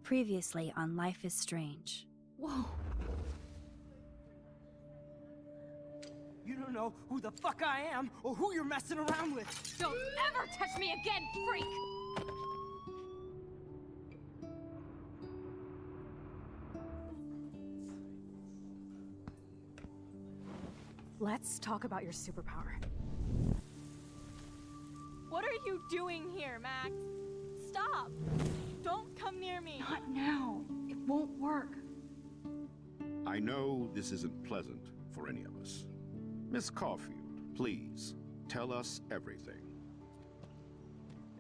Previously on Life is Strange. Whoa. You don't know who the fuck I am or who you're messing around with. Don't ever touch me again, freak! Let's talk about your superpower. What are you doing here, Max? Stop! Don't come near me! Not now. It won't work. I know this isn't pleasant for any of us. Miss Caulfield, please, tell us everything.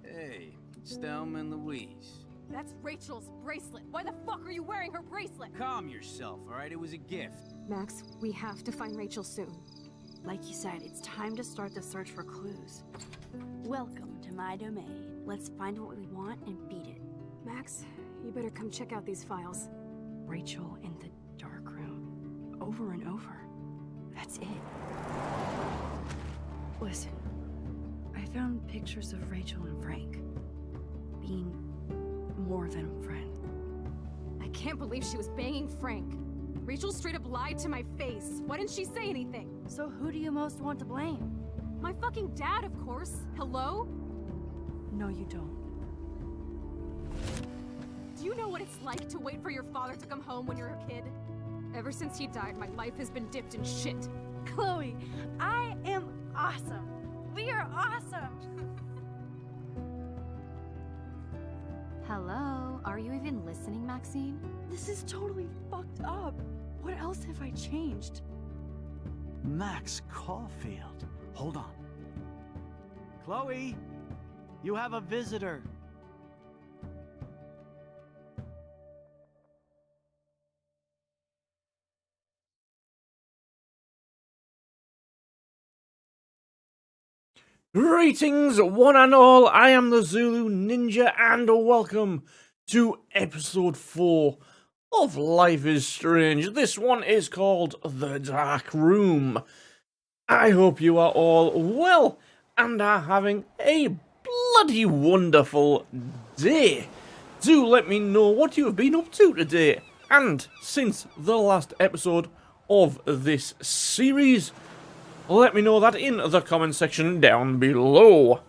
Hey, it's Thelma and Louise. That's Rachel's bracelet. Why the fuck are you wearing her bracelet? Calm yourself, alright? It was a gift. Max, we have to find Rachel soon. Like you said, it's time to start the search for clues. Welcome to my domain. Let's find what we want and beat it. Max, you better come check out these files. Rachel in the dark room. Over and over. That's it. Listen, I found pictures of Rachel and Frank being more than a friend. I can't believe she was banging Frank. Rachel straight up lied to my face. Why didn't she say anything? So who do you most want to blame? My fucking dad, of course. Hello? No, you don't. Do you know what it's like to wait for your father to come home when you're a kid? Ever since he died, my life has been dipped in shit. Chloe, I am awesome. We are awesome. Hello? Are you even listening, Maxine? This is totally fucked up. What else have I changed? Max Caulfield. Hold on. Chloe, you have a visitor. Greetings, one and all. I am the Zulu Ninja, and welcome to episode 4 of Life is Strange. This one is called The Dark Room. I hope you are all well and are having a bloody wonderful day. Do let me know what you have been up to today and since the last episode of this series. Let me know that in the comment section down below.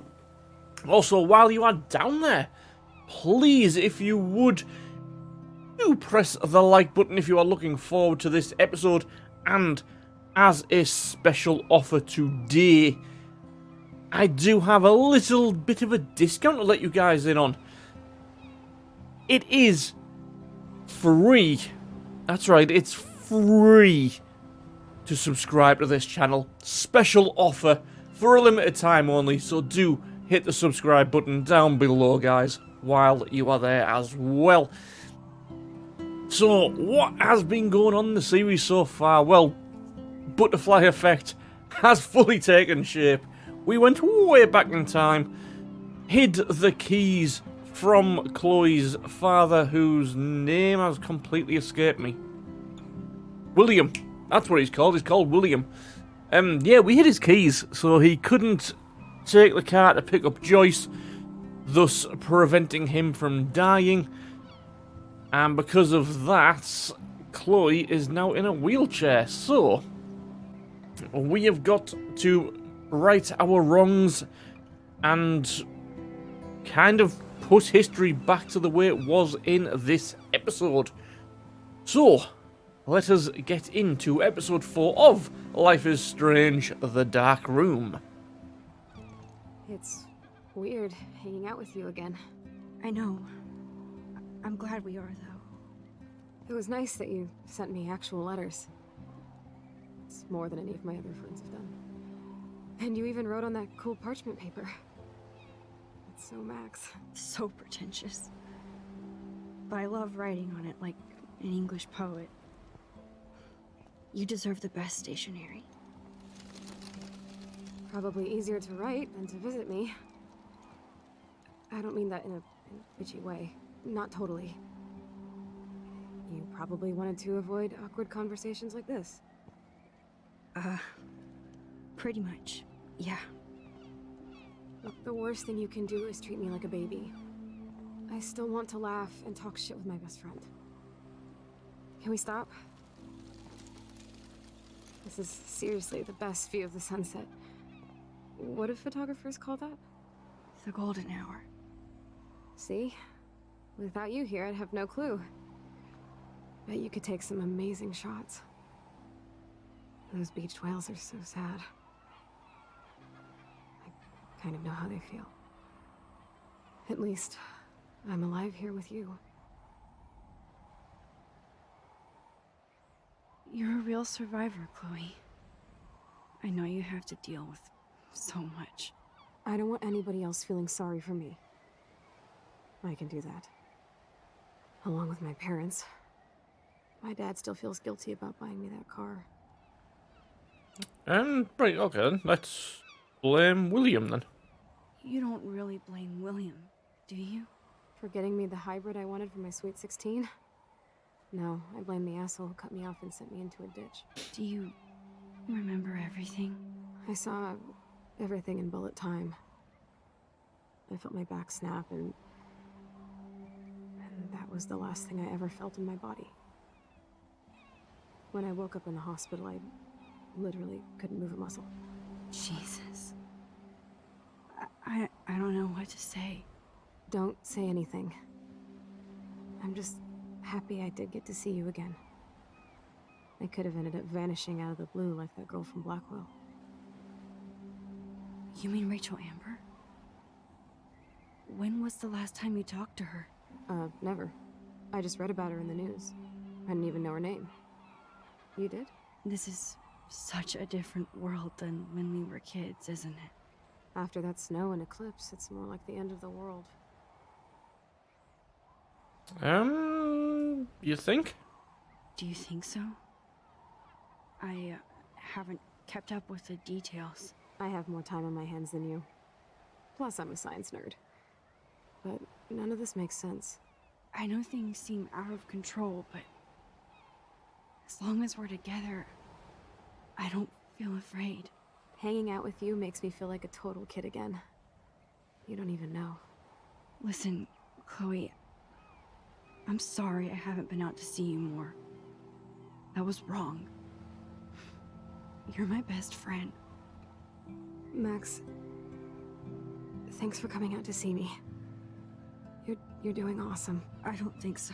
Also, while you are down there, please, if you would, do press the like button if you are looking forward to this episode. And as a special offer today, I do have a little bit of a discount to let you guys in on. It is free. That's right, it's free to subscribe to this channel. Special offer for a limited time only, so do hit the subscribe button down below, guys, while you are there as well. So, what has been going on in the series so far? Well, Butterfly Effect has fully taken shape. We went way back in time, hid the keys from Chloe's father, whose name has completely escaped me. William. That's what he's called. He's called William. Yeah, we hid his keys, so he couldn't take the car to pick up Joyce, thus preventing him from dying. And because of that, Chloe is now in a wheelchair. So, we have got to right our wrongs and kind of put history back to the way it was in this episode. So, let us get into episode 4 of Life is Strange, The Dark Room. It's weird hanging out with you again. I know. I'm glad we are, though. It was nice that you sent me actual letters. It's more than any of my other friends have done. And you even wrote on that cool parchment paper. It's so Max. So pretentious. But I love writing on it like an English poet. You deserve the best stationery. Probably easier to write than to visit me. I don't mean that in a bitchy way. Not totally. You probably wanted to avoid awkward conversations like this. Pretty much, yeah. Look, the worst thing you can do is treat me like a baby. I still want to laugh and talk shit with my best friend. Can we stop? This is seriously the best view of the sunset. What do photographers call that? The golden hour. See? Without you here, I'd have no clue. Bet you could take some amazing shots. Those beached whales are so sad. I kind of know how they feel. At least, I'm alive here with you. You're a real survivor, Chloe. I know you have to deal with so much. I don't want anybody else feeling sorry for me. I can do that. Along with my parents. My dad still feels guilty about buying me that car. Right, okay then. Let's blame William then. You don't really blame William, do you? For getting me the hybrid I wanted for my Sweet 16? No, I blame the asshole who cut me off and sent me into a ditch. Do you remember everything? I saw everything in bullet time. I felt my back snap and that was the last thing I ever felt in my body. When I woke up in the hospital, I literally couldn't move a muscle. Jesus. I don't know what to say. Don't say anything. I'm just happy I did get to see you again. I could have ended up vanishing out of the blue like that girl from Blackwell. You mean Rachel Amber? When was the last time you talked to her? Never. I just read about her in the news. I didn't even know her name. You did? This is such a different world than when we were kids, isn't it? After that snow and eclipse, it's more like the end of the world. You think? Do you think so? I haven't kept up with the details. I have more time on my hands than you. Plus, I'm a science nerd. But none of this makes sense. I know things seem out of control, but as long as we're together, I don't feel afraid. Hanging out with you makes me feel like a total kid again. You don't even know. Listen, Chloe, I'm sorry I haven't been out to see you more. That was wrong. You're my best friend. Max, thanks for coming out to see me. You're doing awesome. I don't think so.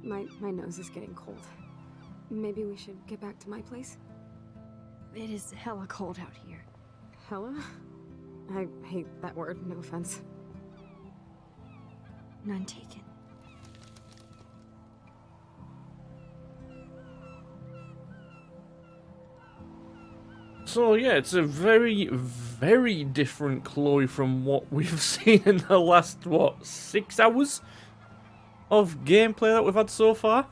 My nose is getting cold. Maybe we should get back to my place? It is hella cold out here. Hella? I hate that word, no offense. None taken. So yeah, it's a very, very different Chloe from what we've seen in the last, what, 6 hours of gameplay that we've had so far.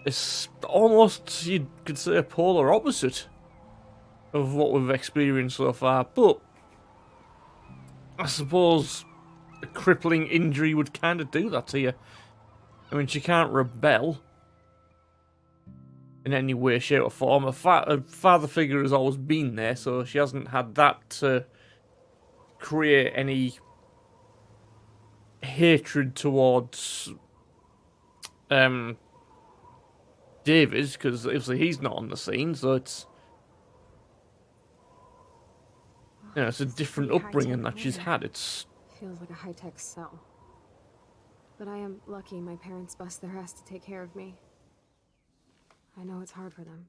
It's almost, you could say, a polar opposite of what we've experienced so far, but I suppose a crippling injury would kind of do that to you. I mean, she can't rebel in any way, shape or form. A father figure has always been there, so she hasn't had that to create any hatred towards Davis, because obviously he's not on the scene, so it's, you know, it's a different upbringing that she's had. It's Feels like a high-tech cell. But I am lucky my parents bust their ass to take care of me. I know it's hard for them.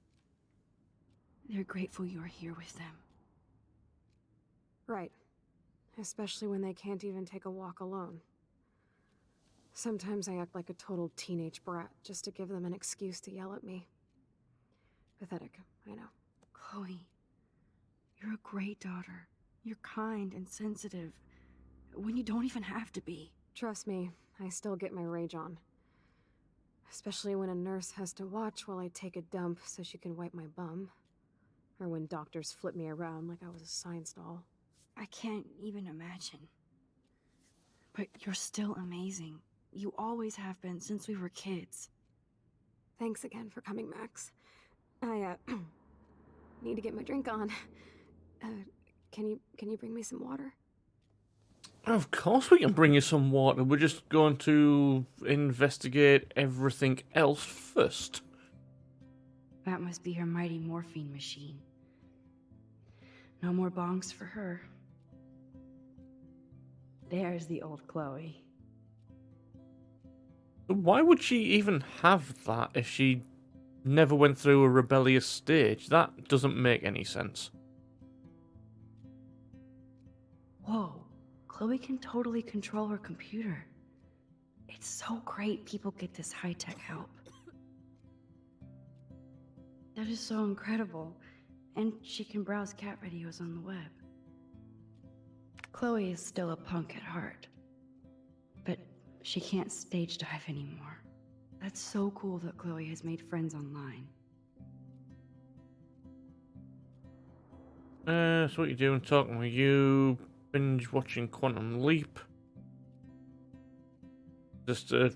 They're grateful you're here with them. Right. Especially when they can't even take a walk alone. Sometimes I act like a total teenage brat just to give them an excuse to yell at me. Pathetic, I know. Chloe, you're a great daughter. You're kind and sensitive when you don't even have to be. Trust me, I still get my rage on. Especially when a nurse has to watch while I take a dump so she can wipe my bum. Or when doctors flip me around like I was a science doll. I can't even imagine. But you're still amazing. You always have been since we were kids. Thanks again for coming, Max. I, need to get my drink on. Can you bring me some water? Of course we can bring you some water. We're just going to investigate everything else first. That must be her mighty morphine machine. No more bongs for her. There's the old Chloe. Why would she even have that if she never went through a rebellious stage? That doesn't make any sense. Whoa, Chloe can totally control her computer. It's so great people get this high-tech help. That is so incredible. And she can browse cat videos on the web. Chloe is still a punk at heart. But she can't stage dive anymore. That's so cool that Chloe has made friends online. So what you doing talking with you? Binge watching Quantum Leap. Just a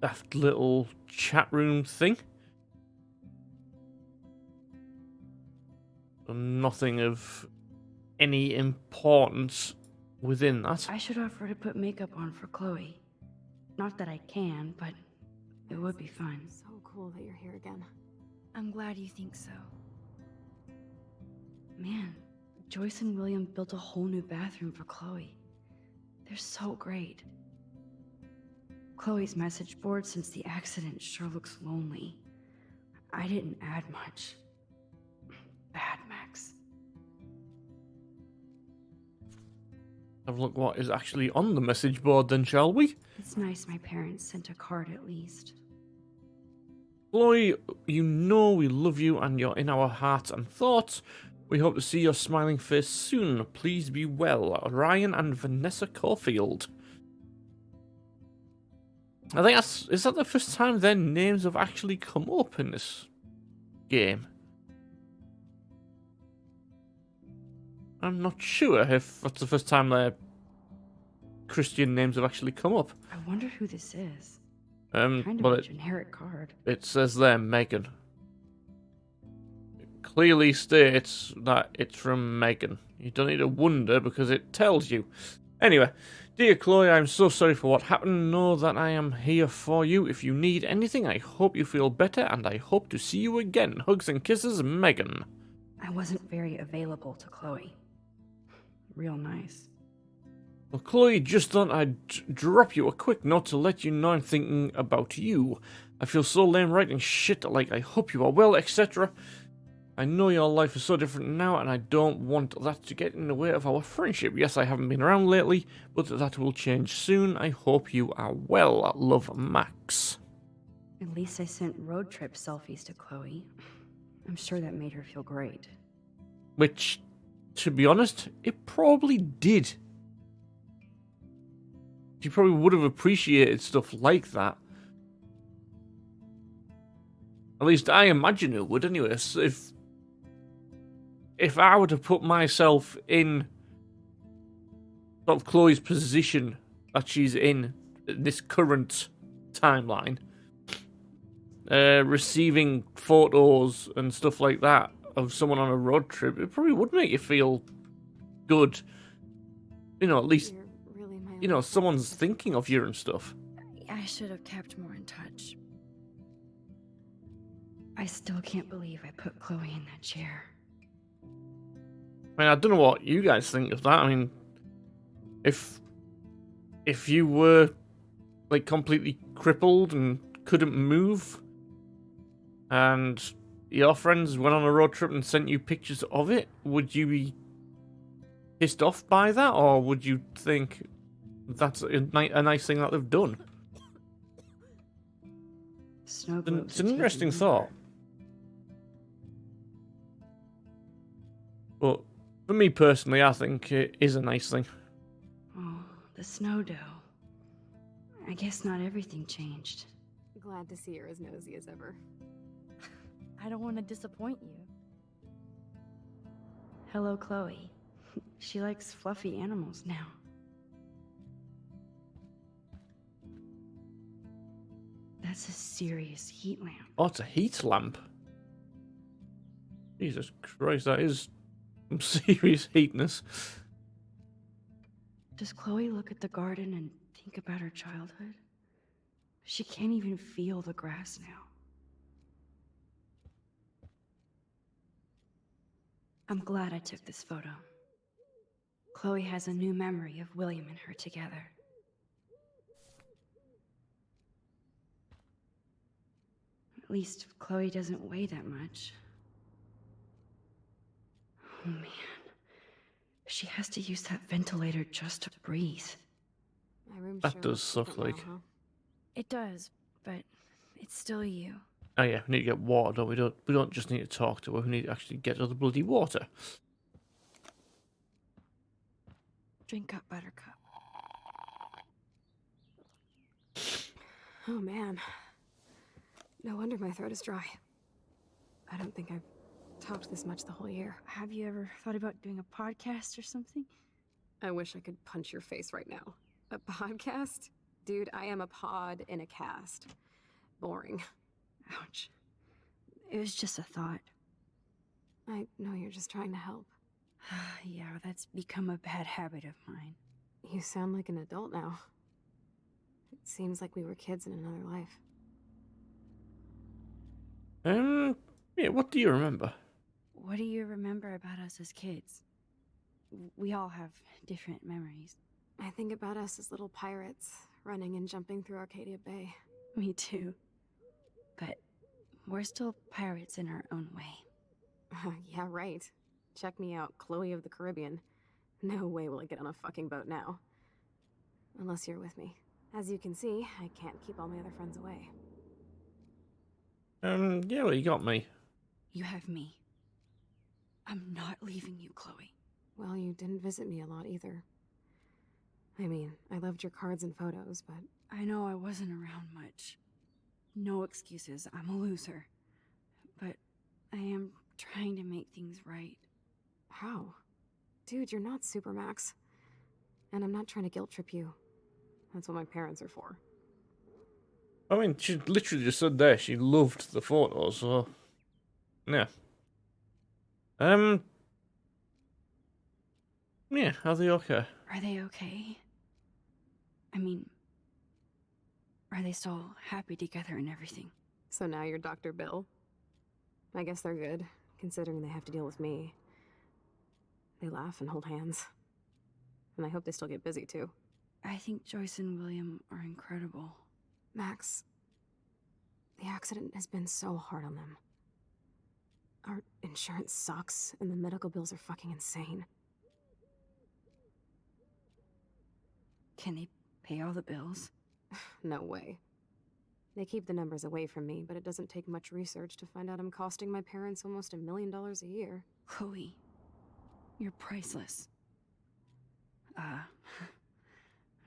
daft little chat room thing. Nothing of any importance within that. I should offer to put makeup on for Chloe. Not that I can, but it would be fun. So cool that you're here again. I'm glad you think so. Man, Joyce and William built a whole new bathroom for Chloe. They're so great. Chloe's message board since the accident sure looks lonely. I didn't add much. Bad, Max. Have a look what is actually on the message board then, shall we? It's nice my parents sent a card at least. Chloe, you know we love you and you're in our hearts and thoughts. We hope to see your smiling face soon. Please be well. Ryan and Vanessa Caulfield. I think is that the first time their names have actually come up in this game? I'm not sure if that's the first time their Christian names have actually come up. I wonder who this is. Well, Kind of a generic card. it says there, Megan. It clearly states that it's from Megan. You don't need to wonder because it tells you. Anyway, dear Chloe, I'm so sorry for what happened. Know that I am here for you. If you need anything, I hope you feel better and I hope to see you again. Hugs and kisses, Megan. I wasn't very available to Chloe. Real nice. Well, Chloe, just thought I'd drop you a quick note to let you know I'm thinking about you. I feel so lame writing shit like I hope you are well, etc. I know your life is so different now, and I don't want that to get in the way of our friendship. Yes, I haven't been around lately, but that will change soon. I hope you are well. Love, Max. At least I sent road trip selfies to Chloe. I'm sure that made her feel great. Which, to be honest, it probably did. She probably would have appreciated stuff like that. At least I imagine it would anyway. So if I were to put myself in sort of Chloe's position that she's in this current timeline, receiving photos and stuff like that of someone on a road trip, it probably would make you feel good. You know, at least, Really my you know, only someone's friend. thinking of you and stuff. I should have kept more in touch. I still can't believe I put Chloe in that chair. I mean, I don't know what you guys think of that. I mean, if you were like completely crippled and couldn't move, and your friends went on a road trip and sent you pictures of it, would you be pissed off by that, or would you think that's a nice thing that they've done? Snow It's an interesting thought. But for me personally, I think it is a nice thing. Oh, the snow dough. I guess not everything changed. Glad to see you're as nosy as ever. I don't want to disappoint you. Hello, Chloe. She likes fluffy animals now. That's a serious heat lamp. Oh, it's a heat lamp. Jesus Christ, that is some serious heatness. Does Chloe look at the garden and think about her childhood? She can't even feel the grass now. I'm glad I took this photo. Chloe has a new memory of William and her together. At least Chloe doesn't weigh that much. Oh man. She has to use that ventilator just to breathe. My room That sure does looks suck, different like. now, huh? It does, but it's still you. Oh yeah, we need to get water, don't we? We don't just need to talk to her, we need to actually get her the bloody water. Drink up, Buttercup. Oh man. No wonder my throat is dry. I don't think I've talked this much the whole year. Have you ever thought about doing a podcast or something? I wish I could punch your face right now. A podcast? Dude, I am a pod in a cast. Boring. Ouch. It was just a thought. I know you're just trying to help. Yeah, that's become a bad habit of mine. You sound like an adult now. It seems like we were kids in another life. Yeah, what do you remember? What do you remember about us as kids? We all have different memories. I think about us as little pirates, running and jumping through Arcadia Bay. Me too. But we're still pirates in our own way. Yeah, right. Check me out, Chloe of the Caribbean. No way will I get on a fucking boat now. Unless you're with me. As you can see, I can't keep all my other friends away. Yeah, well, you got me. You have me. I'm not leaving you, Chloe. Well, you didn't visit me a lot either. I mean, I loved your cards and photos, but... I know I wasn't around much. No excuses, I'm a loser. But I am trying to make things right. How? Dude, you're not Supermax. And I'm not trying to guilt trip you. That's what my parents are for. I mean, she literally just said there she loved the photos, so... Yeah. Yeah, are they okay? Are they okay? I mean, are they still happy together and everything? So now you're Dr. Bill? I guess they're good, considering they have to deal with me. They laugh and hold hands. And I hope they still get busy, too. I think Joyce and William are incredible. Max, the accident has been so hard on them. Our insurance sucks, and the medical bills are fucking insane. Can they pay all the bills? No way. They keep the numbers away from me, but it doesn't take much research to find out I'm costing my parents almost $1 million a year. Chloe, you're priceless.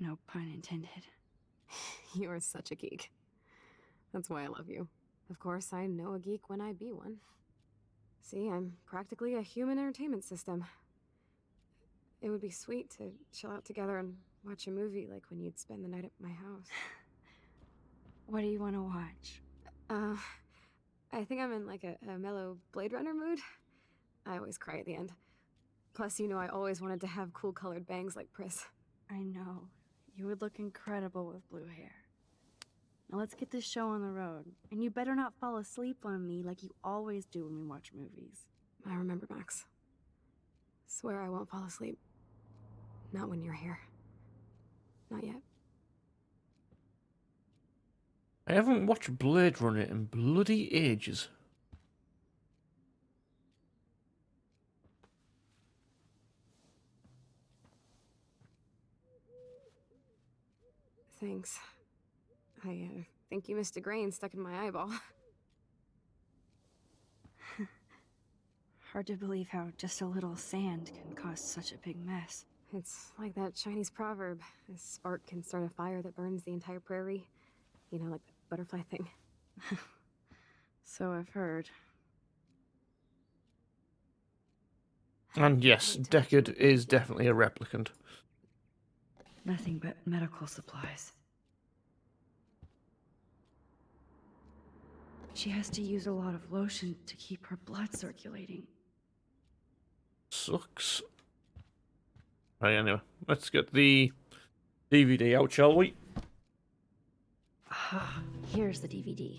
No pun intended. You are such a geek. That's why I love you. Of course, I know a geek when I be one. See, I'm practically a human entertainment system. It would be sweet to chill out together and watch a movie like when you'd spend the night at my house. What do you want to watch? I think I'm in like a mellow Blade Runner mood. I always cry at the end. Plus, you know I always wanted to have cool colored bangs like Pris. I know. You would look incredible with blue hair. Now let's get this show on the road. And you better not fall asleep on me like you always do when we watch movies. I remember, Max. Swear I won't fall asleep. Not when you're here. Not yet. I haven't watched Blade Runner in bloody ages. Thanks. I think you missed a grain stuck in my eyeball. Hard to believe how just a little sand can cause such a big mess. It's like that Chinese proverb. A spark can start a fire that burns the entire prairie. You know, like the butterfly thing. So I've heard. And yes, Deckard is definitely a replicant. Nothing but medical supplies. She has to use a lot of lotion to keep her blood circulating. Sucks. Right, anyway, let's get the DVD out, shall we? Ah, here's the DVD.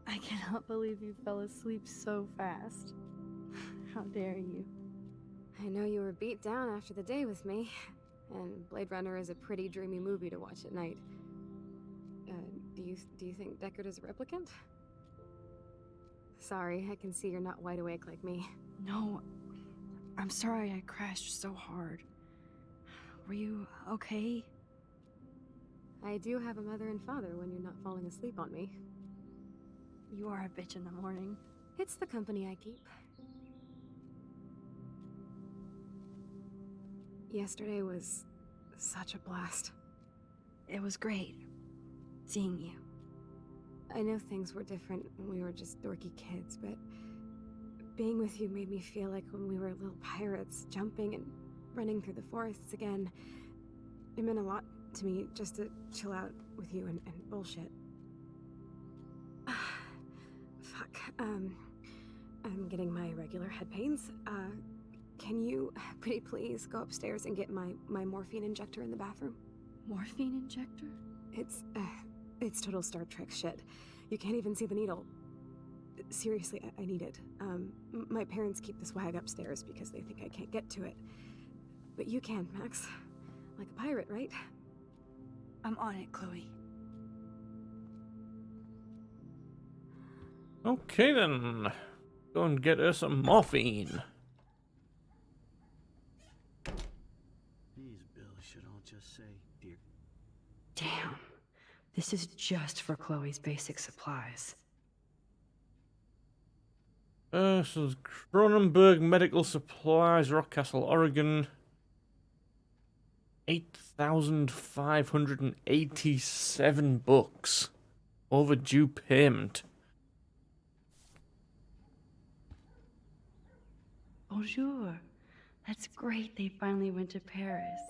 I cannot believe you fell asleep so fast. How dare you? I know you were beat down after the day with me, and Blade Runner is a pretty dreamy movie to watch at night. Do you think Deckard is a replicant? Sorry, I can see you're not wide awake like me. No, I'm sorry I crashed so hard. Were you okay? I do have a mother and father when you're not falling asleep on me. You are a bitch in the morning. It's the company I keep. Yesterday was such a blast. It was great seeing you. I know things were different when we were just dorky kids, but being with you made me feel like when we were little pirates, jumping and running through the forests again. It meant a lot to me just to chill out with you and bullshit. Fuck. I'm getting my regular head pains. Can you, pretty please, go upstairs and get my morphine injector in the bathroom? Morphine injector? It's total Star Trek shit. You can't even see the needle. Seriously, I need it. My parents keep the swag upstairs because they think I can't get to it. But you can, Max. Like a pirate, right? I'm on it, Chloe. Okay then. Go and get her some morphine. These bills should all just say, dear. Damn. This is just for Chloe's basic supplies. So there's Cronenberg Medical Supplies, Rockcastle, Oregon. 8,587 bucks. Overdue payment. Bonjour. That's great they finally went to Paris.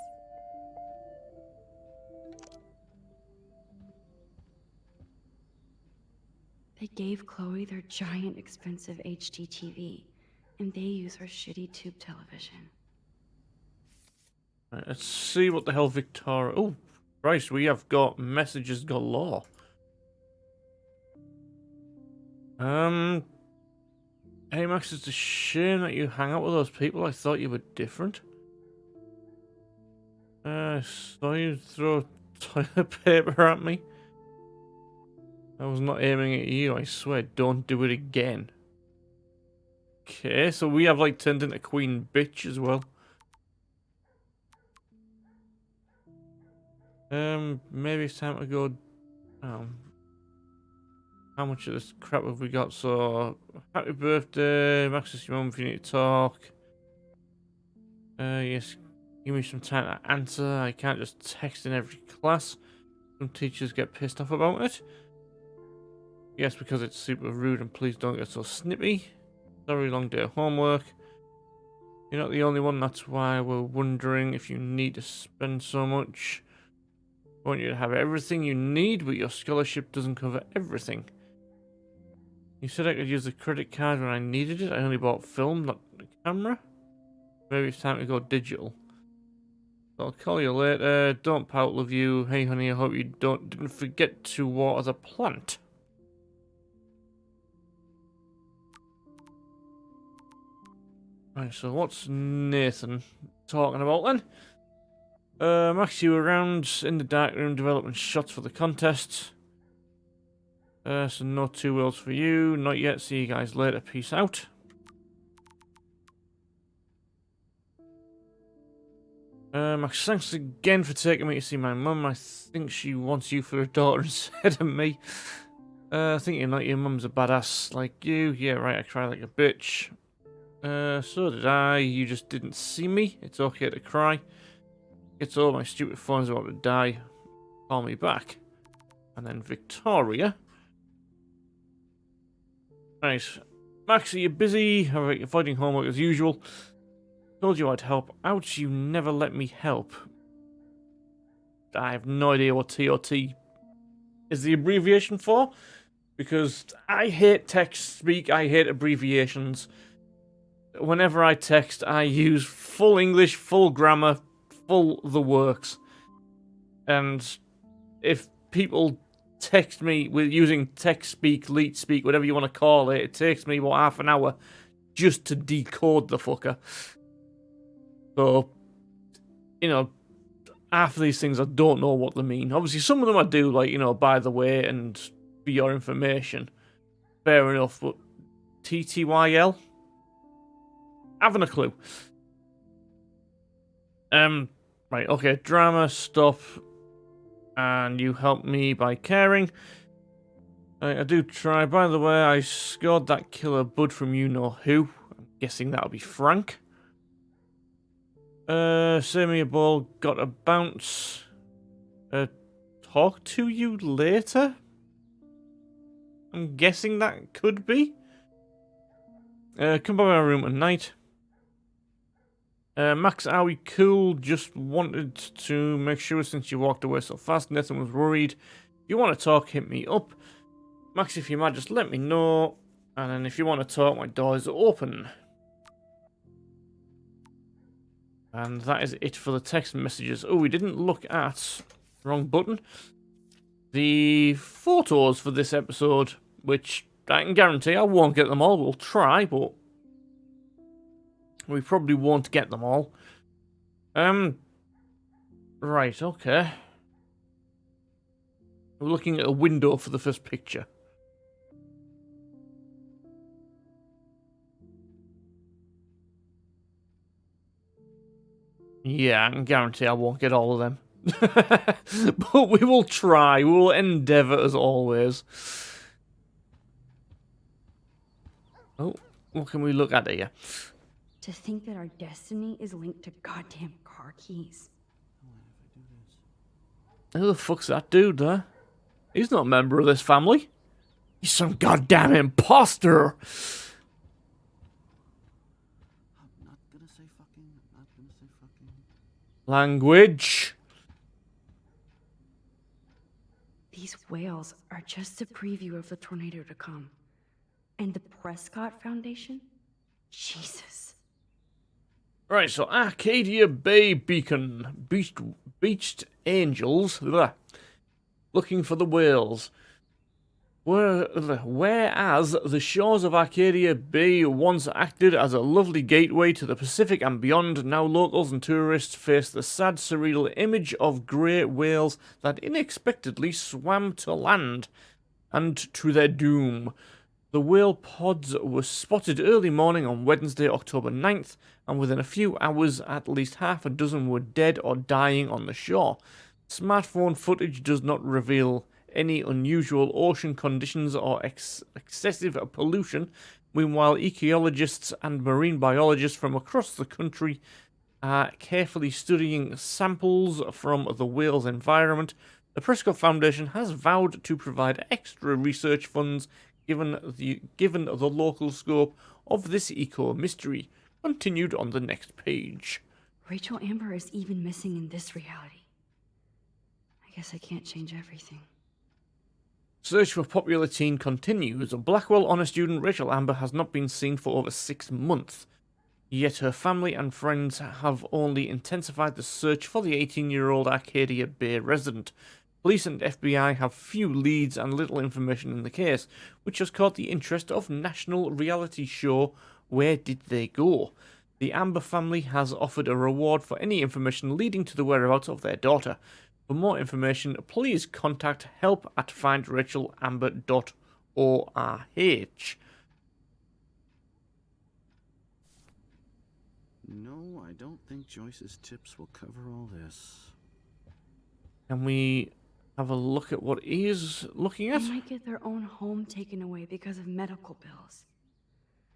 They gave Chloe their giant expensive HD TV, and they use her shitty tube television. Right, let's see what the hell Victoria... Oh, Christ, we have got messages galore. Hey Max, it's a shame that you hang out with those people. I thought you were different. I saw you throw toilet paper at me. I was not aiming at you, I swear. Don't do it again. Okay, so we have like turned into Queen Bitch as well. Maybe it's time to go. How much of this crap have we got? So, happy birthday, Max, it's your mum if you need to talk. Yes, give me some time to answer. I can't just text in every class. Some teachers get pissed off about it. Yes, because it's super rude, and please don't get so snippy. Sorry, long day of homework. You're not the only one, that's why we're wondering if you need to spend so much. I want you to have everything you need, but your scholarship doesn't cover everything. You said I could use the credit card when I needed it. I only bought film, not the camera. Maybe it's time to go digital. So I'll call you later. Don't pout, love you. Hey honey, I hope you didn't forget to water the plant. Right, so what's Nathan talking about then? Max, you around in the dark room developing shots for the contest. So no 2 worlds for you. Not yet. See you guys later. Peace out. Max, thanks again for taking me to see my mum. I think she wants you for a daughter instead of me. I think you're not. Your mum's a badass like you. Yeah, right. I cry like a bitch. So did I. You just didn't see me. It's okay to cry. It's all my stupid phone's about to die. Call me back. And then Victoria. Right. Max, are you busy? Alright, you're fighting homework as usual. Told you I'd help out. You never let me help. I have no idea what TOT is the abbreviation for. Because I hate text speak. I hate abbreviations. Whenever I text, I use full English, full grammar, full the works. And if people text me with using text speak, leet speak, whatever you want to call it, it takes me about half an hour just to decode the fucker. So, you know, half of these things I don't know what they mean. Obviously, some of them I do, like, you know, by the way, and for your information. Fair enough, but TTYL? Having a clue. Right, okay, drama, stop. And you help me by caring. I do try. By the way, I scored that killer bud from you know who. I'm guessing that'll be Frank. Send me a ball, got a bounce. Talk to you later? I'm guessing that could be. Come by my room at night. Max, are we cool? Just wanted to make sure since you walked away so fast, Nathan was worried. If you want to talk, hit me up. Max, if you might, just let me know. And then if you want to talk, my door is open. And that is it for the text messages. Oh, we didn't look at, wrong button, the photos for this episode, which I can guarantee I won't get them all. We'll try, but we probably won't get them all. Right, okay. We're looking at a window for the first picture. Yeah, I can guarantee I won't get all of them. But we will try. We will endeavour as always. Oh, what can we look at here? To think that our destiny is linked to goddamn car keys. Who the fuck's that dude there? He's not a member of this family. He's some goddamn imposter. I'm not gonna say fucking. I'm not gonna say fucking. Language. These whales are just a preview of the tornado to come. And the Prescott Foundation? Jesus. Right, so Arcadia Bay Beacon. Beached angels. Blah, looking for the whales. Whereas the shores of Arcadia Bay once acted as a lovely gateway to the Pacific and beyond, now locals and tourists face the sad, surreal image of grey whales that unexpectedly swam to land, and to their doom. The whale pods were spotted early morning on Wednesday, October 9th, and within a few hours, at least half a dozen were dead or dying on the shore. Smartphone footage does not reveal any unusual ocean conditions or excessive pollution. Meanwhile, ecologists and marine biologists from across the country are carefully studying samples from the whale's environment. The Prescott Foundation has vowed to provide extra research funds given the local scope of this eco-mystery. Continued on the next page. Rachel Amber is even missing in this reality. I I guess I can't change everything. Search for popular teen continues. Blackwell honor student Rachel Amber has not been seen for over 6 months. Yet her family and friends have only intensified the search for the 18-year-old Arcadia Bay resident. Police and FBI have few leads and little information in the case, which has caught the interest of national reality show Where Did They Go? The Amber family has offered a reward for any information leading to the whereabouts of their daughter. For more information, please contact help@findrachelamber.org. No, I don't think Joyce's tips will cover all this. Can we have a look at what he is looking They at? might get their own home taken away because of medical bills.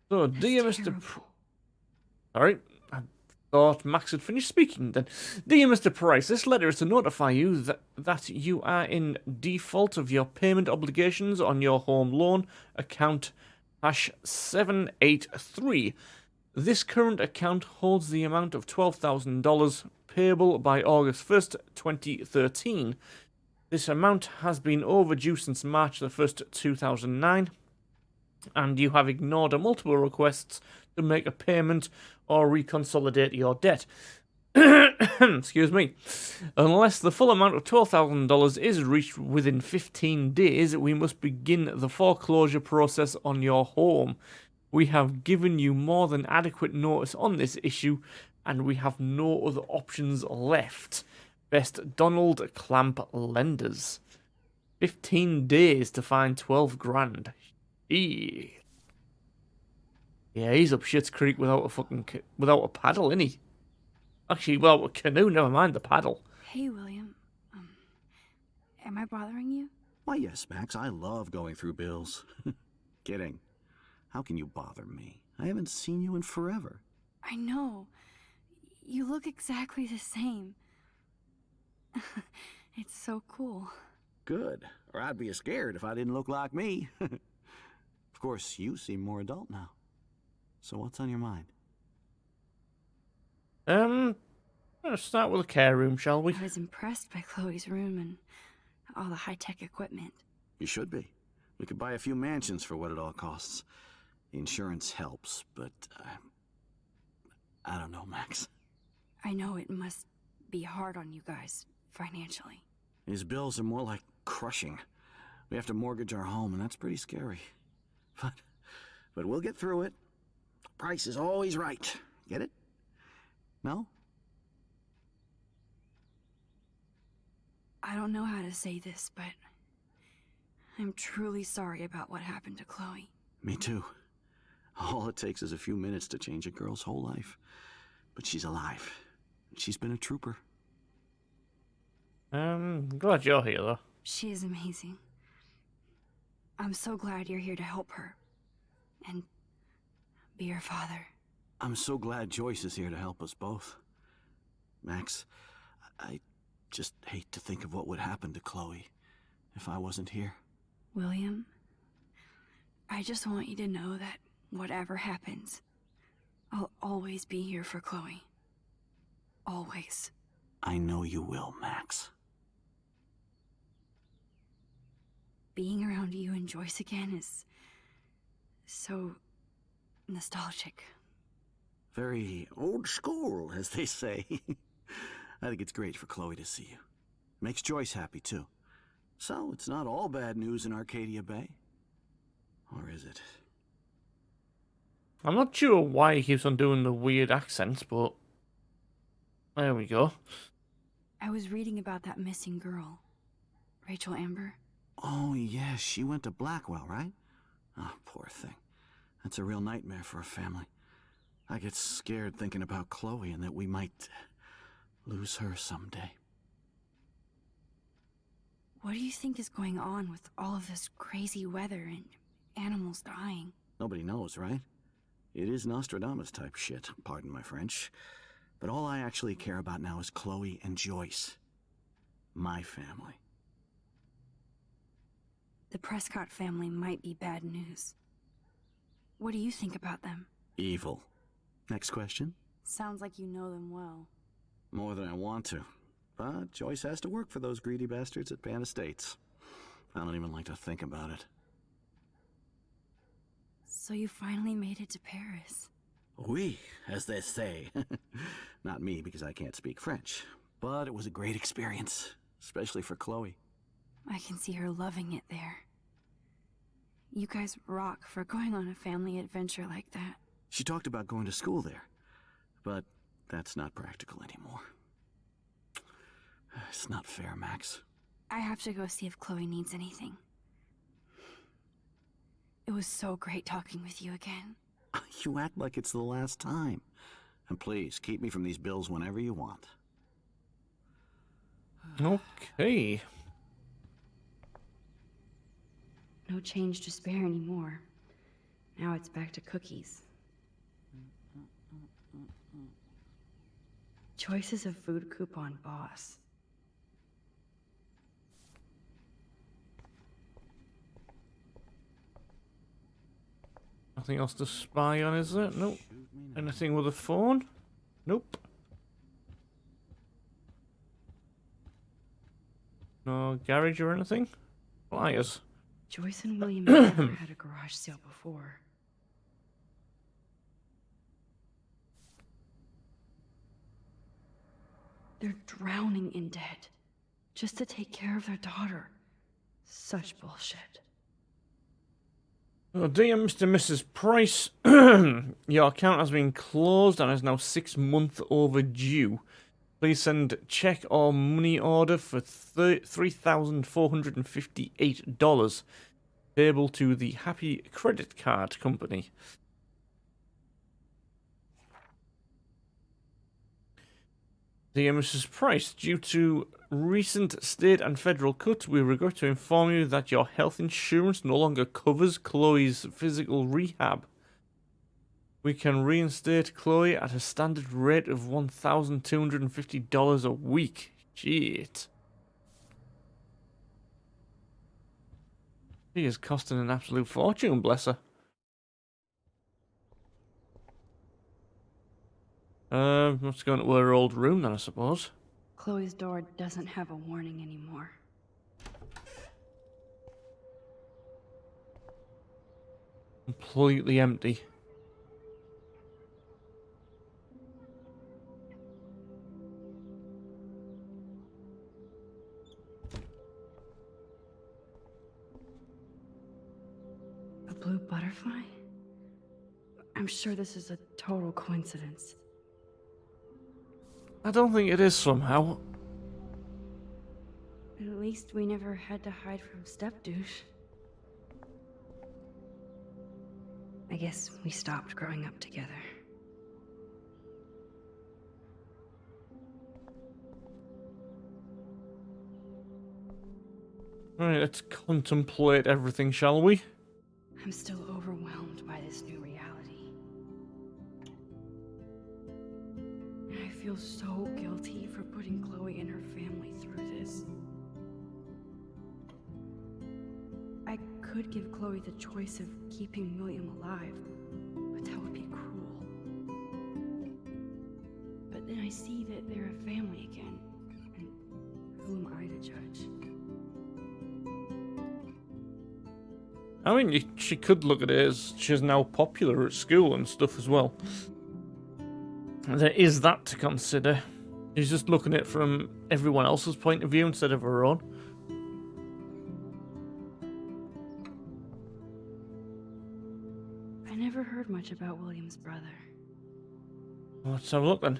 So, That's dear Mr. terrible. Sorry, I thought Max had finished speaking then. Dear Mr. Price, this letter is to notify you that you are in default of your payment obligations on your home loan account #783. This current account holds the amount of $12,000 payable by August 1st, 2013. This amount has been overdue since March the 1st, 2009, and you have ignored multiple requests to make a payment or reconsolidate your debt. Excuse me. Unless the full amount of $12,000 is reached within 15 days, we must begin the foreclosure process on your home. We have given you more than adequate notice on this issue, and we have no other options left. Best Donald Clamp Lenders. 15 days to find 12 grand. Eee. Yeah, he's up shit's creek without a paddle, isn't he? Actually, well, a canoe, never mind the paddle. Hey, William. Am I bothering you? Why, yes, Max, I love going through bills. Kidding. How can you bother me? I haven't seen you in forever. I know. You look exactly the same. It's so cool. Good. Or I'd be scared if I didn't look like me. Of course, you seem more adult now. So what's on your mind? Let's start with the care room, shall we? I was impressed by Chloe's room and all the high-tech equipment. You should be. We could buy a few mansions for what it all costs. The insurance helps, but I don't know, Max. I know it must be hard on you guys, financially. These bills are more like crushing. We have to mortgage our home, and that's pretty scary. But we'll get through it. Price is always right. Get it? No? I don't know how to say this, but I'm truly sorry about what happened to Chloe. Me too. All it takes is a few minutes to change a girl's whole life. But she's alive. She's been a trooper. Glad you're here, though. She is amazing. I'm so glad you're here to help her. And be her father. I'm so glad Joyce is here to help us both. Max, I just hate to think of what would happen to Chloe if I wasn't here. William, I just want you to know that whatever happens, I'll always be here for Chloe. Always. I know you will, Max. Being around you and Joyce again is so nostalgic. Very old school, as they say. I think it's great for Chloe to see you. Makes Joyce happy, too. So, it's not all bad news in Arcadia Bay. Or is it? I'm not sure why he keeps on doing the weird accents, but there we go. I was reading about that missing girl, Rachel Amber. Oh, yes, she went to Blackwell, right? Oh, poor thing. That's a real nightmare for a family. I get scared thinking about Chloe and that we might lose her someday. What do you think is going on with all of this crazy weather and animals dying? Nobody knows, right? It is Nostradamus type shit, pardon my French. But all I actually care about now is Chloe and Joyce. My family. The Prescott family might be bad news. What do you think about them? Evil. Next question? Sounds like you know them well. More than I want to. But Joyce has to work for those greedy bastards at Pan Estates. I don't even like to think about it. So you finally made it to Paris. Oui, as they say. Not me, because I can't speak French. But it was a great experience, especially for Chloe. I can see her loving it there. You guys rock for going on a family adventure like that. She talked about going to school there, but that's not practical anymore. It's not fair, Max. I have to go see if Chloe needs anything. It was so great talking with you again. You act like it's the last time. And please, keep me from these bills whenever you want. Okay. No change to spare anymore. Now it's back to cookies. Choices of food coupon boss. Nothing else to spy on, is there? Nope. Anything with a phone? Nope. No garage or anything? Flyers. Joyce and William never had a garage sale before. They're drowning in debt just to take care of their daughter. Such bullshit. Oh, dear Mr. and Mrs. Price, your account has been closed and is now 6 months overdue. Please send check or money order for $3,458 payable to the Happy Credit Card Company. Dear Mrs. Price, due to recent state and federal cuts, we regret to inform you that your health insurance no longer covers Chloe's physical rehab. We can reinstate Chloe at a standard rate of $1,250 a week. Shit. She is costing an absolute fortune, bless her. Let's go into her old room then, I suppose. Chloe's door doesn't have a warning anymore. Completely empty. A blue butterfly? I'm sure this is a total coincidence. I don't think it is somehow. At least we never had to hide from step-douche. I guess we stopped growing up together. Alright, let's contemplate everything, shall we? I'm still overwhelmed by this new reality. And I feel so guilty for putting Chloe and her family through this. I could give Chloe the choice of keeping William alive, but that would be cruel. But then I see that they're a family again, and who am I to judge? I mean, she could look at it as she's now popular at school and stuff as well. There is that to consider. She's just looking at it from everyone else's point of view instead of her own. I never heard much about William's brother. Let's have a look then.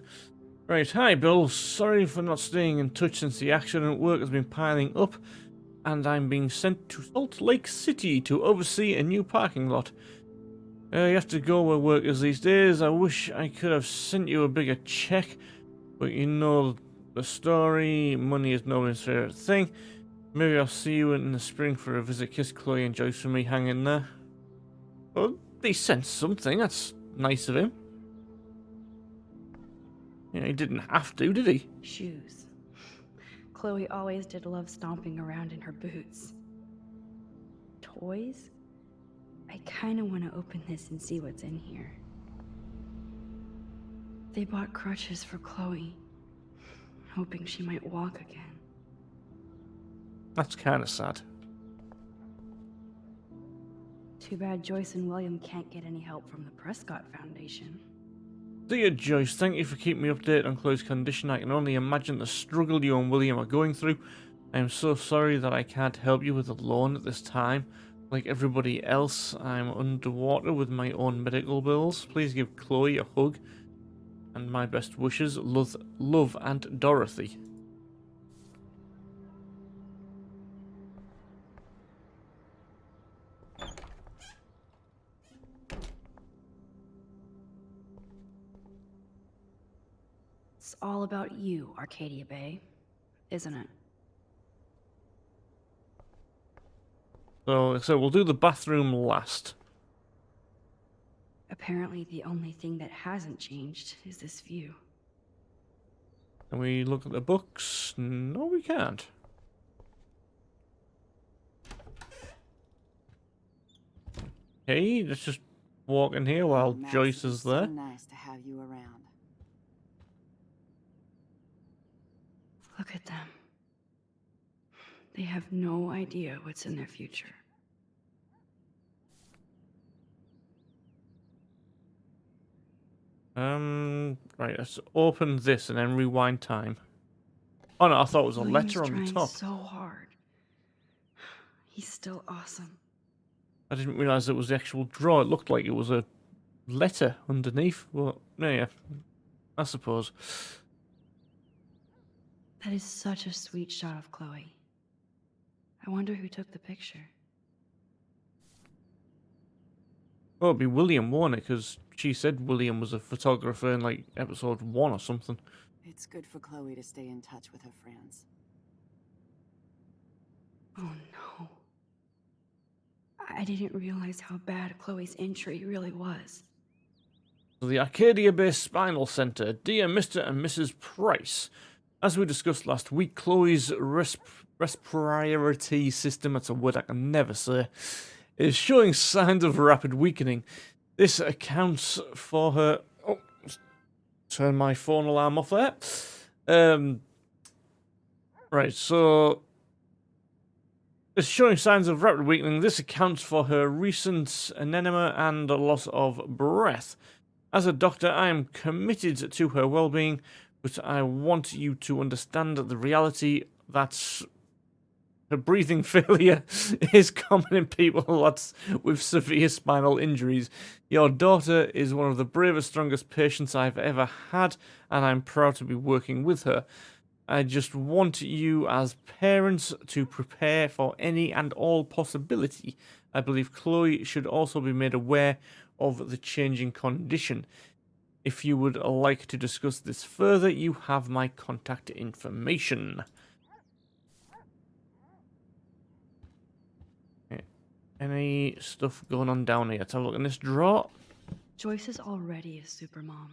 Right, hi Bill. Sorry for not staying in touch since the accident work has been piling up, and I'm being sent to Salt Lake City to oversee a new parking lot. You have to go where work is these days. I wish I could have sent you a bigger check, but you know the story. Money is nobody's favorite thing. Maybe I'll see you in the spring for a visit. Kiss Chloe and Joyce for me. Hang in there. Well, he sent something. That's nice of him. Yeah, he didn't have to, did he? Shoes. Chloe always did love stomping around in her boots. Toys? I kind of want to open this and see what's in here. They bought crutches for Chloe. hoping she might walk again. That's kind of sad. Too bad Joyce and William can't get any help from the Prescott Foundation. Dear Joyce, thank you for keeping me updated on Chloe's condition. I can only imagine the struggle you and William are going through. I am so sorry that I can't help you with a loan at this time. Like everybody else, I'm underwater with my own medical bills. Please give Chloe a hug. And my best wishes, love and Dorothy. It's all about you, Arcadia Bay, isn't it? So we'll do the bathroom last. Apparently the only thing that hasn't changed is this view. Can we look at the books? No, we can't. Okay, let's just walk in here while Max, Joyce it's is there. So nice to have you around. Look at them. They have no idea what's in their future. Right, let's open this and then rewind time. Oh no, I thought it was a William's letter on the trying top. so hard. He's still awesome. I didn't realise it was the actual draw. It looked like it was a letter underneath. Well, yeah, I suppose. That is such a sweet shot of Chloe. I wonder who took the picture. Well, it'd be William, won't it? Because she said William was a photographer in like episode 1 or something. It's good for Chloe to stay in touch with her friends. Oh no. I didn't realize how bad Chloe's injury really was. The Arcadia Bay Spinal Center. Dear Mr. and Mrs. Price, as we discussed last week, Chloe's respiratory system, that's a word I can never say, is showing signs of rapid weakening. This accounts for her... Oh, turn my phone alarm off there. Right, so... It's showing signs of rapid weakening. This accounts for her recent anemia and loss of breath. As a doctor, I am committed to her well-being, but I want you to understand the reality that her breathing failure is common in people with severe spinal injuries. Your daughter is one of the bravest, strongest patients I've ever had, and I'm proud to be working with her. I just want you as parents to prepare for any and all possibility. I believe Chloe should also be made aware of the changing condition. If you would like to discuss this further, you have my contact information. Any stuff going on down here? Let's have a look in this drawer. Joyce is already a supermom.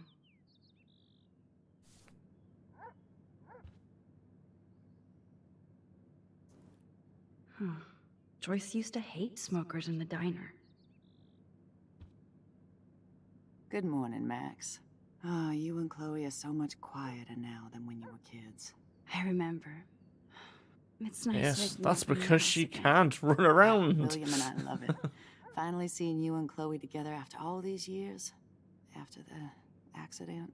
Joyce used to hate smokers in the diner. Good morning, Max. Oh, you and Chloe are so much quieter now than when you were kids. I remember. It's nice. Yes, to that's walk in the because house she again. can't run around. William and I love it. Finally seeing you and Chloe together after all these years. After the accident.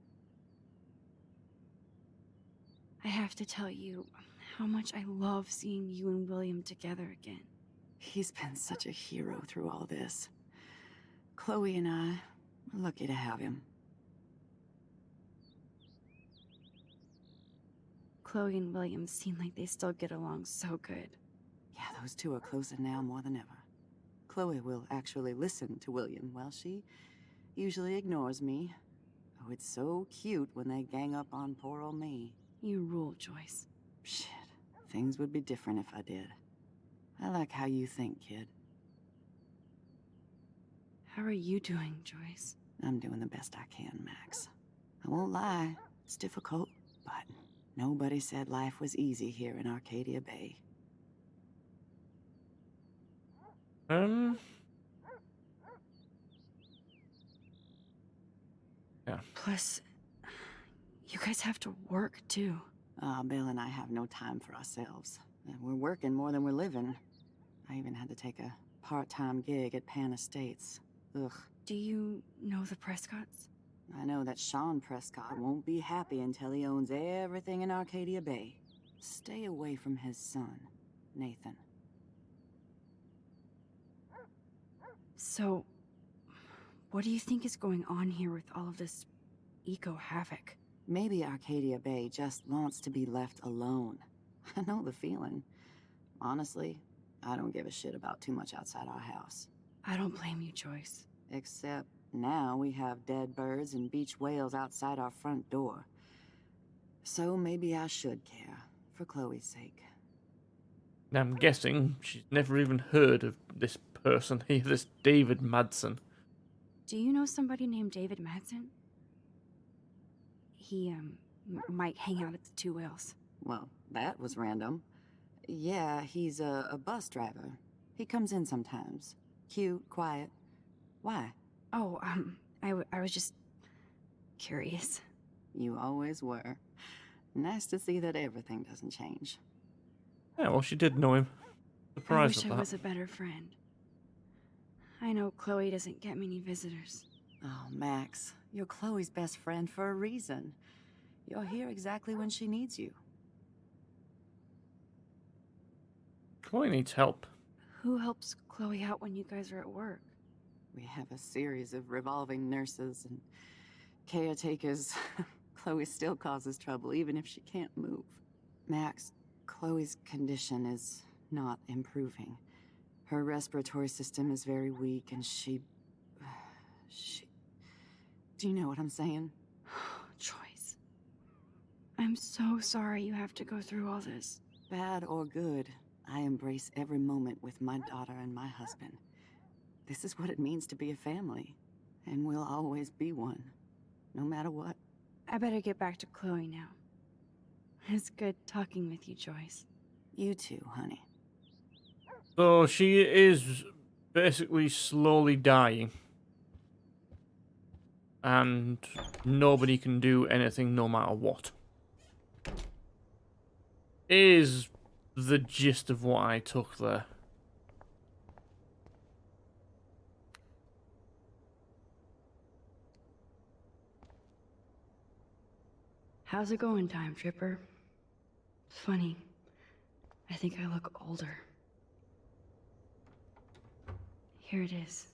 I have to tell you how much I love seeing you and William together again. He's been such a hero through all this. Chloe and I are lucky to have him. Chloe and William seem like they still get along so good. Yeah, those two are closer now more than ever. Chloe will actually listen to William while she usually ignores me. Oh, it's so cute when they gang up on poor old me. You rule, Joyce. Shit, things would be different if I did. I like how you think, kid. How are you doing, Joyce? I'm doing the best I can, Max. I won't lie, it's difficult, but nobody said life was easy here in Arcadia Bay. Yeah. Plus, you guys have to work too. Bill and I have no time for ourselves. We're working more than we're living. I even had to take a part-time gig at Pan Estates. Ugh. Do you know the Prescotts? I know that Sean Prescott won't be happy until he owns everything in Arcadia Bay. Stay away from his son, Nathan. So, what do you think is going on here with all of this eco-havoc? Maybe Arcadia Bay just wants to be left alone. I know the feeling. Honestly, I don't give a shit about too much outside our house. I don't blame you, Joyce. Except now we have dead birds and beach whales outside our front door. So maybe I should care, for Chloe's sake. Now, I'm guessing she's never even heard of this person here, this David Madsen. Do you know somebody named David Madsen? He, might hang out at the Two Whales. Well, that was random. Yeah, he's a bus driver. He comes in sometimes. Cute, quiet. Why? Oh, I was just curious. You always were. Nice to see that everything doesn't change. Yeah, well, she did know him. I Surprised wish at I that. was a better friend. I know Chloe doesn't get many visitors. Oh, Max, you're Chloe's best friend for a reason. You're here exactly when she needs you. Chloe needs help. Who helps Chloe out when you guys are at work? We have a series of revolving nurses and caretakers. Chloe still causes trouble, even if she can't move. Max, Chloe's condition is not improving. Her respiratory system is very weak, and she... Do you know what I'm saying? Joyce. I'm so sorry you have to go through all this. Bad or good, I embrace every moment with my daughter and my husband. This is what it means to be a family, and we'll always be one, no matter what. I better get back to Chloe now. It's good talking with you, Joyce. You too, honey. So she is basically slowly dying. And nobody can do anything no matter what. Is the gist of what I took there. How's it going, Time Tripper? Funny. I think I look older. Here it is.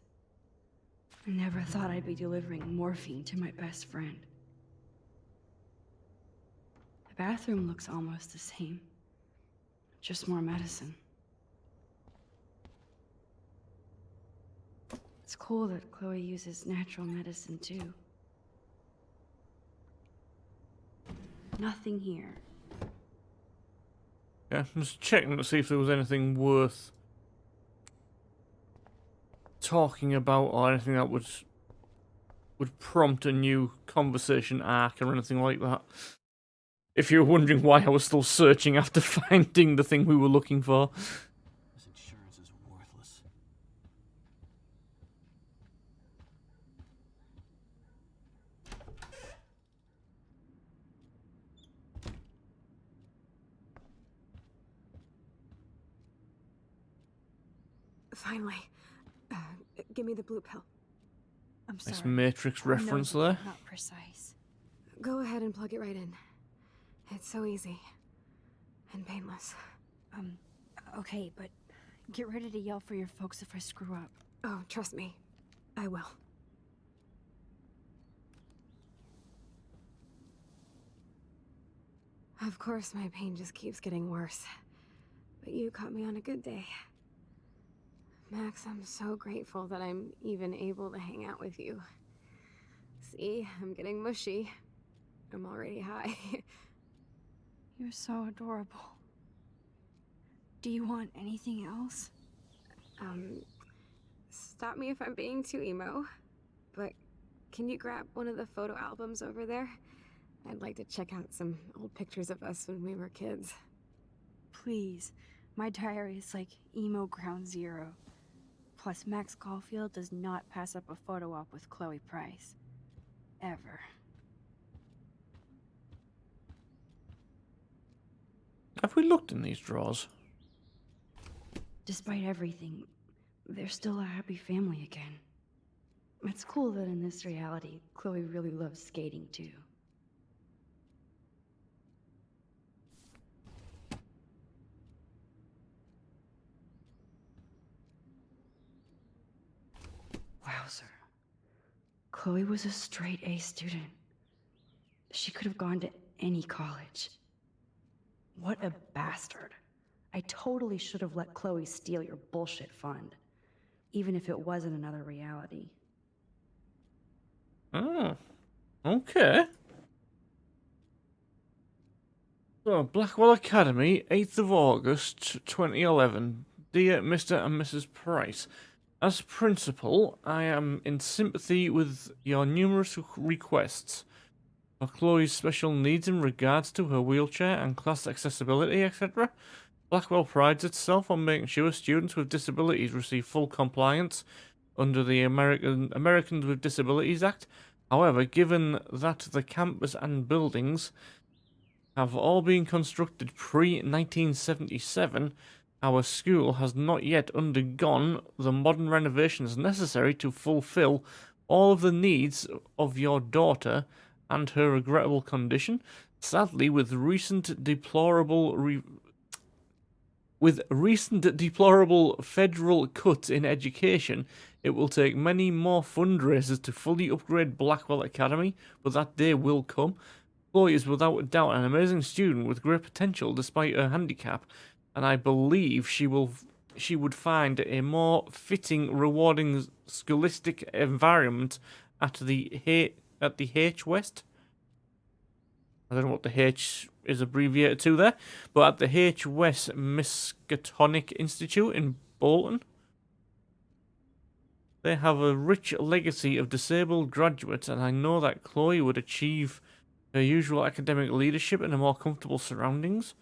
I never thought I'd be delivering morphine to my best friend. The bathroom looks almost the same. Just more medicine. It's cool that Chloe uses natural medicine too. Nothing here. Yeah, I'm just checking to see if there was anything worth talking about or anything that would prompt a new conversation arc or anything like that. If you're wondering why I was still searching after finding the thing we were looking for. This insurance is worthless. Finally. Give me the blue pill. I'm sorry. Nice Matrix I know reference that there. I'm not precise. Go ahead and plug it right in. It's so easy. And painless. Okay, but get ready to yell for your folks if I screw up. Oh, trust me. I will. Of course, my pain just keeps getting worse. But you caught me on a good day. Max, I'm so grateful that I'm even able to hang out with you. See, I'm getting mushy. I'm already high. You're so adorable. Do you want anything else? Stop me if I'm being too emo, but can you grab one of the photo albums over there? I'd like to check out some old pictures of us when we were kids. Please. My diary is like emo ground zero. Plus, Max Caulfield does not pass up a photo op with Chloe Price. Ever. Have we looked in these drawers? Despite everything, they're still a happy family again. It's cool that in this reality, Chloe really loves skating too. Wowzer. Chloe was a straight A student. She could have gone to any college. What a bastard. I totally should have let Chloe steal your bullshit fund. Even if it wasn't another reality. Oh, okay. So, Blackwell Academy, 8th of August, 2011. Dear Mr. and Mrs. Price, as principal, I am in sympathy with your numerous requests for Chloe's special needs in regards to her wheelchair and class accessibility, etc. Blackwell prides itself on making sure students with disabilities receive full compliance under the Americans with Disabilities Act. However, given that the campus and buildings have all been constructed pre-1977, our school has not yet undergone the modern renovations necessary to fulfill all of the needs of your daughter and her regrettable condition. Sadly, with recent deplorable federal cuts in education, it will take many more fundraisers to fully upgrade Blackwell Academy, but that day will come. Chloe is without a doubt an amazing student with great potential despite her handicap, and I believe she would find a more fitting, rewarding scholastic environment at the H West. I don't know what the H is abbreviated to there, but at the H West Miskatonic Institute in Bolton. They have a rich legacy of disabled graduates, and I know that Chloe would achieve her usual academic leadership in a more comfortable surroundings.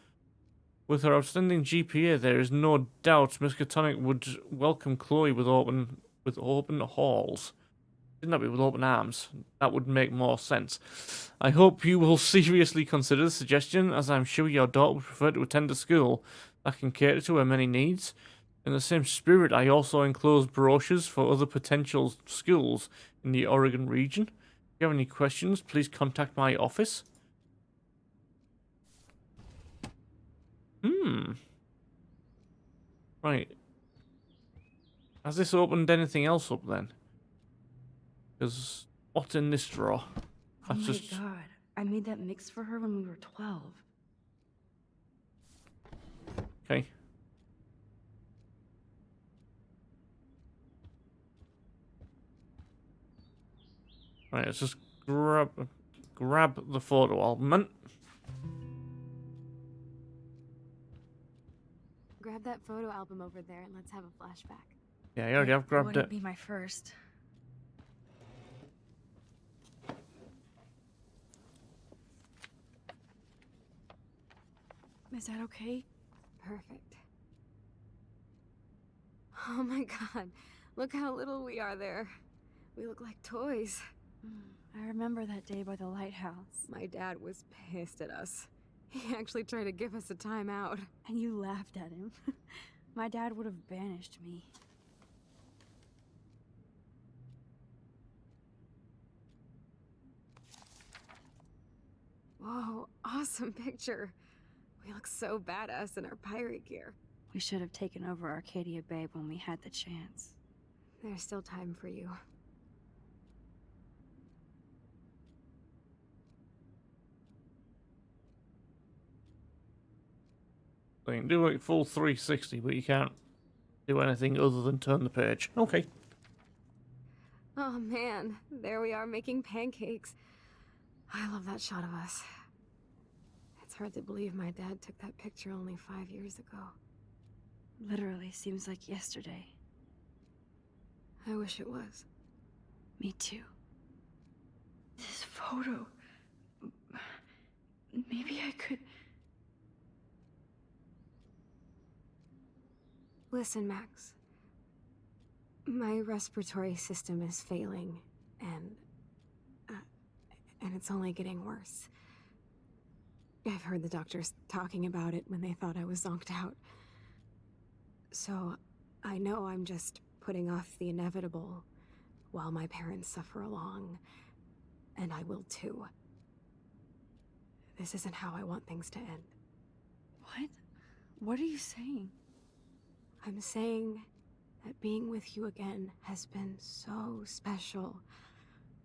With her outstanding GPA, there is no doubt Miskatonic would welcome Chloe with open halls. Didn't that be with open arms? That would make more sense. I hope you will seriously consider the suggestion, as I'm sure your daughter would prefer to attend a school that can cater to her many needs. In the same spirit, I also enclose brochures for other potential schools in the Oregon region. If you have any questions, please contact my office. Right. Has this opened anything else up then? Because what's in this drawer? Oh my god, I made that mix for her when we were 12. Okay. Right, let's just grab the photo album. Grab that photo album over there and let's have a flashback. Yeah, I already have grabbed Wouldn't it. be my first. Is that okay? Perfect. Oh my god, look how little we are there. We look like toys. I remember that day by the lighthouse. My dad was pissed at us. He actually tried to give us a timeout. And you laughed at him. My dad would have banished me. Whoa, awesome picture. We look so badass in our pirate gear. We should have taken over Arcadia Bay when we had the chance. There's still time for you. So you can do like full 360, but you can't do anything other than turn the page. Okay. Oh man, there we are making pancakes. I love that shot of us. It's hard to believe my dad took that picture only 5 years ago. Literally seems like yesterday. I wish it was. Me too. This photo... Maybe I could... Listen, Max. My respiratory system is failing, and it's only getting worse. I've heard the doctors talking about it when they thought I was zonked out. So, I know I'm just putting off the inevitable while my parents suffer along. And I will too. This isn't how I want things to end. What? What are you saying? I'm saying that being with you again has been so special.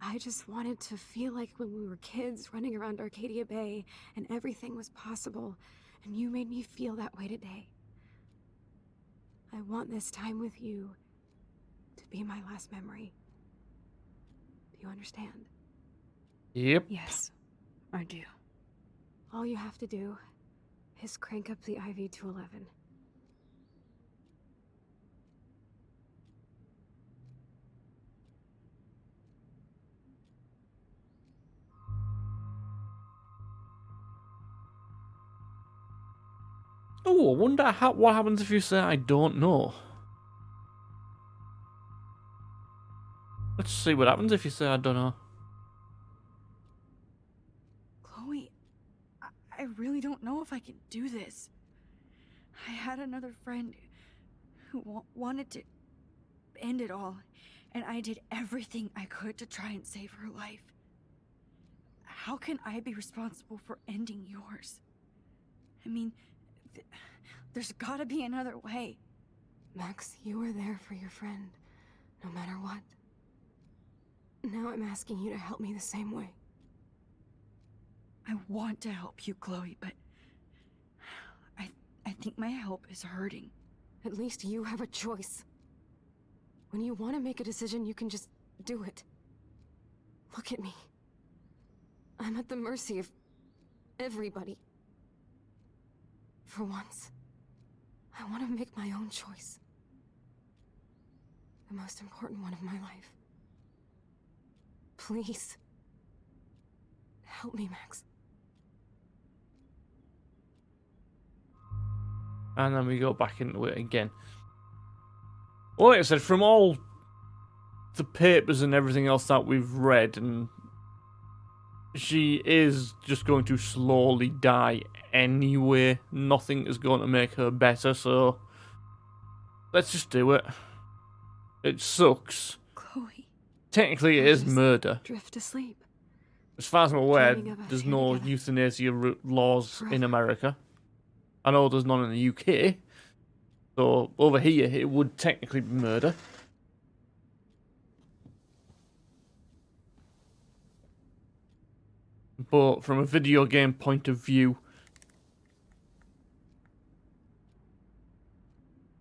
I just wanted to feel like when we were kids running around Arcadia Bay and everything was possible, and you made me feel that way today. I want this time with you to be my last memory. Do you understand? Yep. Yes, I do. All you have to do is crank up the IV to 11. Oh, I wonder what happens if you say I don't know. Let's see what happens if you say I don't know. Chloe, I really don't know if I can do this. I had another friend who wanted to end it all, and I did everything I could to try and save her life. How can I be responsible for ending yours? I mean, there's gotta be another way. Max, you were there for your friend, no matter what. Now I'm asking you to help me the same way. I want to help you, Chloe, but I think my help is hurting. At least you have a choice. When you want to make a decision, you can just do it. Look at me. I'm at the mercy of everybody. For once, I want to make my own choice. The most important one of my life. Please. Help me, Max. And then we go back into it again. Well, like I said, from all the papers and everything else that we've read, and she is just going to slowly die anyway. Nothing is going to make her better, so let's just do it. It sucks. Chloe. Technically, it is murder. Drift asleep. As far as I'm aware, Dreaming of us there's here no together. euthanasia laws in Forever. America. I know there's none in the UK. So over here, it would technically be murder. But from a video game point of view,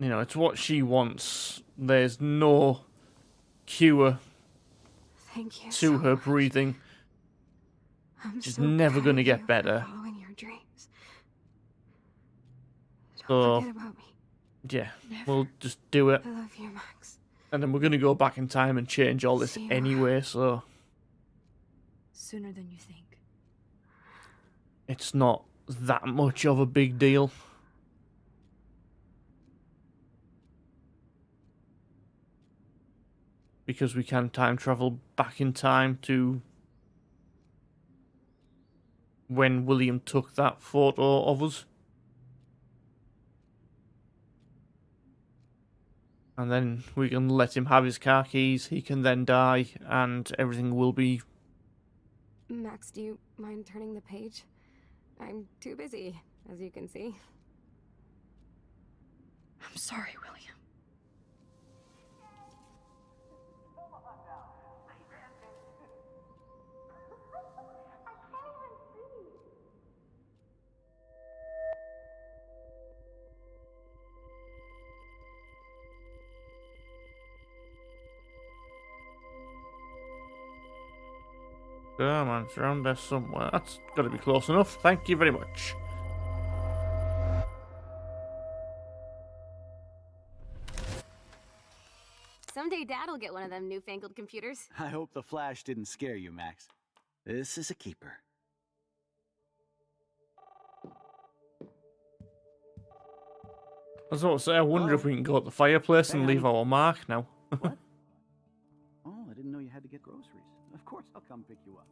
you know, it's what she wants. There's no cure Thank you to so her much. breathing. I'm She's so never proud gonna of get you for better. following your dreams. Don't So, forget about me. yeah, Never. we'll just do it. I love you, Max. And then we're going to go back in time and change all this See you anyway, so Sooner than you think. it's not that much of a big deal. Because we can time travel back in time to when William took that photo of us. And then we can let him have his car keys, he can then die, and everything will be... Max, do you mind turning the page? I'm too busy, as you can see. I'm sorry, William. Come on, it's around there somewhere. That's got to be close enough. Thank you very much. Someday Dad'll get one of them newfangled computers. I hope the flash didn't scare you, Max. This is a keeper. I was about to say, I wonder if we can go at the fireplace and leave our mark now. What? Oh, I didn't know you had to get groceries. Of course I'll come pick you up.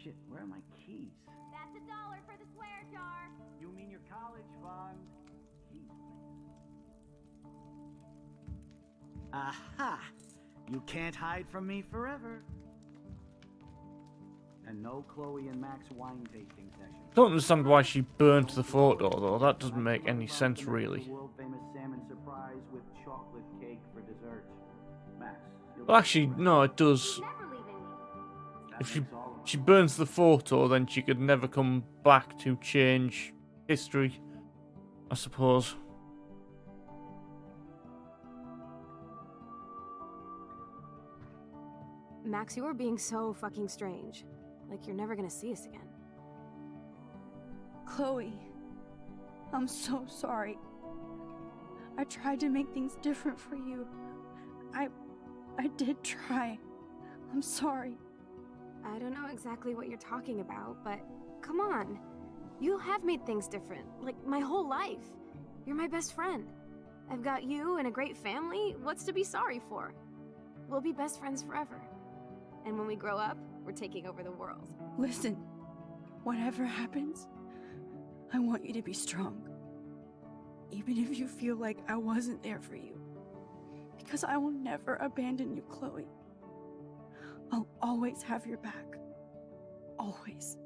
shit, where are my keys? That's $1 for the swear jar. You mean your college fund? Jeez. Aha! You can't hide from me forever. And no Chloe and Max wine tasting session. Don't understand why she burnt the photo, though. That doesn't make any sense, really. World famous salmon surprise with chocolate cake for dessert. Max. Well, actually, no, it does. Never leaving me. If she burns the photo, then she could never come back to change history, I suppose. Max, you are being so fucking strange. Like you're never gonna see us again. Chloe, I'm so sorry. I tried to make things different for you. I did try. I'm sorry. I don't know exactly what you're talking about, but come on. You have made things different, like my whole life. You're my best friend. I've got you and a great family. What's to be sorry for? We'll be best friends forever. And when we grow up, we're taking over the world. Listen, whatever happens, I want you to be strong. Even if you feel like I wasn't there for you. Because I will never abandon you, Chloe. I'll always have your back. Always.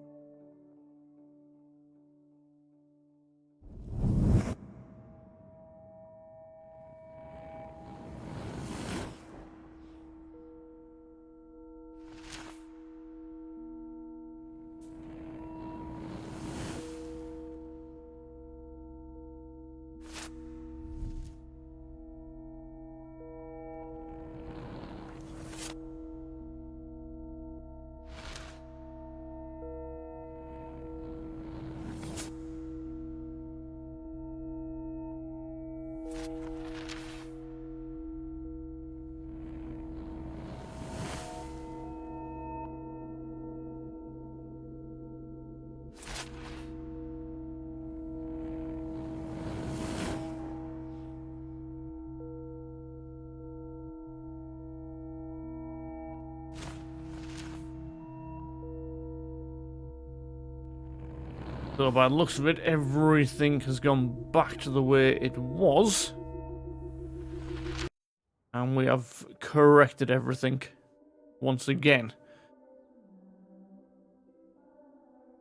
So by the looks of it, everything has gone back to the way it was. And we have corrected everything once again.